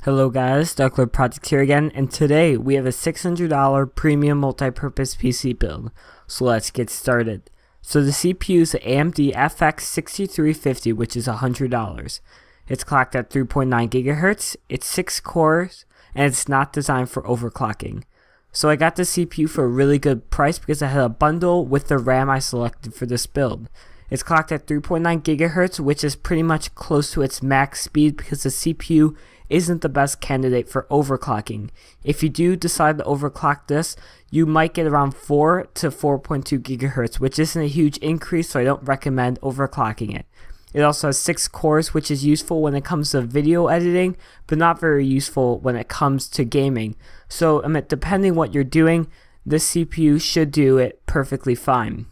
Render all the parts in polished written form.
Hello guys, DarkLord Project here again, and today we have a $600 premium multi-purpose PC build. So let's get started. So the CPU is the AMD FX 6350, which is $100. It's clocked at 3.9 GHz, it's 6 cores, and it's not designed for overclocking. So I got the CPU for a really good price because I had a bundle with the RAM I selected for this build. It's clocked at 3.9 GHz, which is pretty much close to its max speed because the CPU isn't the best candidate for overclocking. If you do decide to overclock this, you might get around 4 to 4.2 GHz, which isn't a huge increase, so I don't recommend overclocking it. It also has 6 cores, which is useful when it comes to video editing, but not very useful when it comes to gaming. So depending what you're doing, this CPU should do it perfectly fine.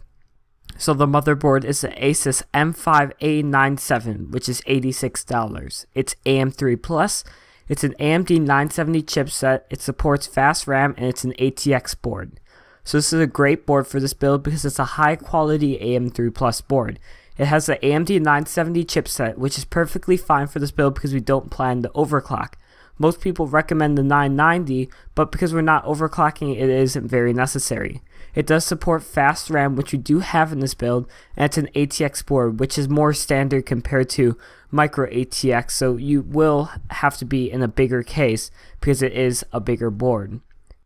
So the motherboard is the Asus M5A97, which is $86. It's AM3 Plus. It's an AMD 970 chipset. It supports fast RAM and it's an ATX board. So this is a great board for this build because it's a high quality AM3 Plus board. It has the AMD 970 chipset, which is perfectly fine for this build because we don't plan to overclock. Most people recommend the 990, but because we're not overclocking, it isn't very necessary. It does support fast RAM, which we do have in this build, and it's an ATX board, which is more standard compared to micro ATX, so you will have to be in a bigger case because it is a bigger board.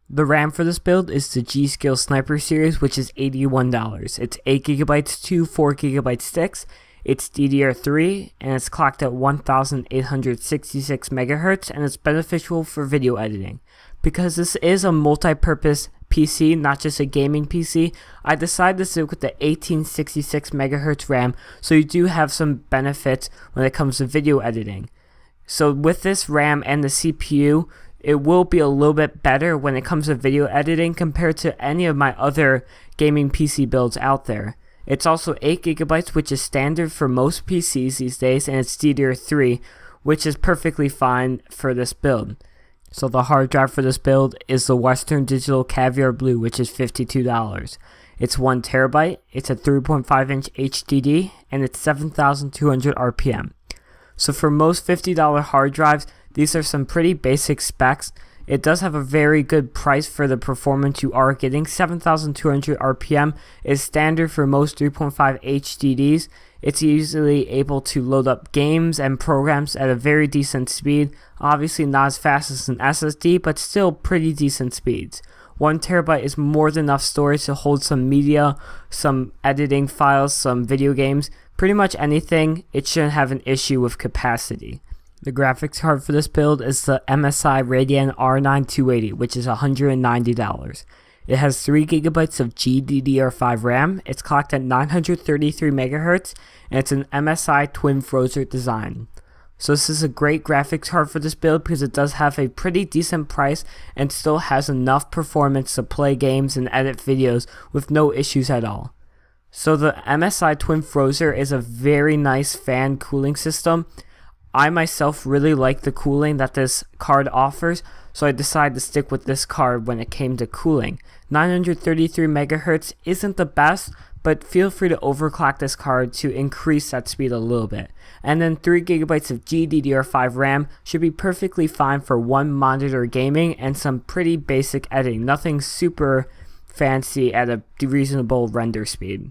The RAM for this build is the G-Skill Sniper series, which is $81. It's 8GB to 4GB sticks. It's DDR3 and it's clocked at 1866 MHz and it's beneficial for video editing. Because this is a multi-purpose PC, not just a gaming PC, I decided to stick with the 1866 MHz RAM, so you do have some benefits when it comes to video editing. So with this RAM and the CPU, it will be a little bit better when it comes to video editing compared to any of my other gaming PC builds out there. It's also 8GB, which is standard for most PCs these days, and it's DDR3, which is perfectly fine for this build. So the hard drive for this build is the Western Digital Caviar Blue, which is $52. It's 1TB, it's a 3.5-inch HDD, and it's 7,200 RPM. So for most $50 hard drives, these are some pretty basic specs. It does have a very good price for the performance you are getting. 7,200 RPM is standard for most 3.5 HDDs. It's easily able to load up games and programs at a very decent speed. Obviously not as fast as an SSD, but still pretty decent speeds. 1TB is more than enough storage to hold some media, some editing files, some video games, pretty much anything. It shouldn't have an issue with capacity. The graphics card for this build is the MSI Radeon R9 280, which is $190. It has 3GB of GDDR5 RAM, it's clocked at 933 MHz, and it's an MSI Twin Frozr design. So this is a great graphics card for this build because it does have a pretty decent price and still has enough performance to play games and edit videos with no issues at all. So the MSI Twin Frozr is a very nice fan cooling system. I myself really like the cooling that this card offers, so I decided to stick with this card when it came to cooling. 933 MHz isn't the best, but feel free to overclock this card to increase that speed a little bit. And then 3GB of GDDR5 RAM should be perfectly fine for one monitor gaming and some pretty basic editing, nothing super fancy at a reasonable render speed.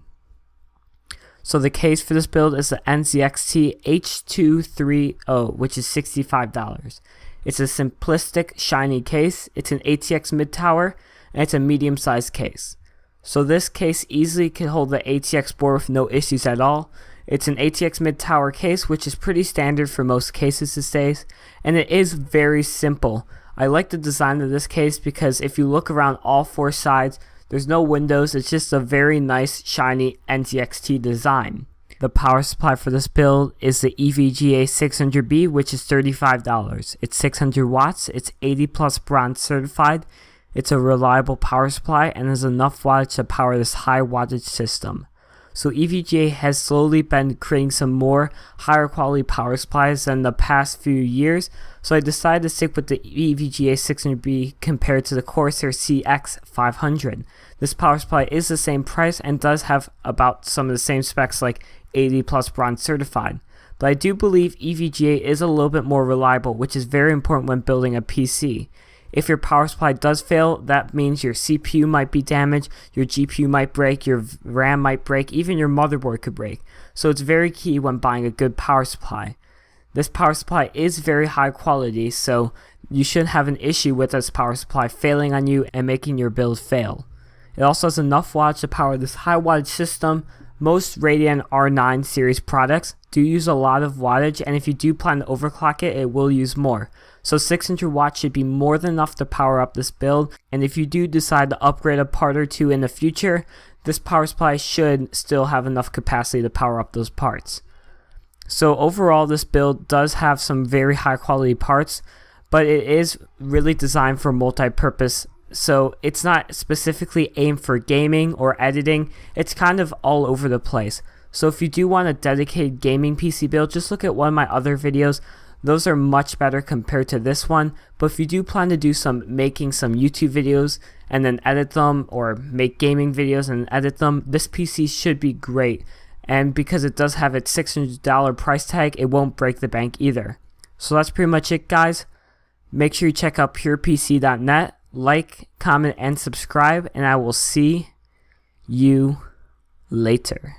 So the case for this build is the NZXT H230, which is $65. It's a simplistic, shiny case. It's an ATX mid-tower, and it's a medium-sized case. So this case easily can hold the ATX board with no issues at all. It's an ATX mid-tower case, which is pretty standard for most cases these days, and it is very simple. I like the design of this case because if you look around all four sides, there's no windows, it's just a very nice shiny NZXT design. The power supply for this build is the EVGA 600B, which is $35. It's 600 watts, it's 80 plus bronze certified, it's a reliable power supply and has enough wattage to power this high wattage system. So EVGA has slowly been creating some more higher quality power supplies than the past few years, so I decided to stick with the EVGA 600B compared to the Corsair CX500. This power supply is the same price and does have about some of the same specs like 80 plus bronze certified. but I do believe EVGA is a little bit more reliable, which is very important when building a PC. If your power supply does fail, that means your CPU might be damaged, your GPU might break, your RAM might break, even your motherboard could break. So it's very key when buying a good power supply. This power supply is very high quality, so you shouldn't have an issue with this power supply failing on you and making your build fail. It also has enough wattage to power this high wattage system. Most Radeon R9 series products do use a lot of wattage, and if you do plan to overclock it, it will use more. So 600 watts should be more than enough to power up this build, and if you do decide to upgrade a part or two in the future, this power supply should still have enough capacity to power up those parts. So overall, this build does have some very high quality parts, but it is really designed for multi-purpose. So it's not specifically aimed for gaming or editing, it's kind of all over the place. So if you do want a dedicated gaming PC build, just look at one of my other videos. Those are much better compared to this one. But if you do plan to do making some YouTube videos and then edit them, or make gaming videos and edit them, this PC should be great. And because it does have its $600 price tag, it won't break the bank either. So that's pretty much it, guys. Make sure you check out purepc.net. Like, comment, and subscribe, and I will see you later.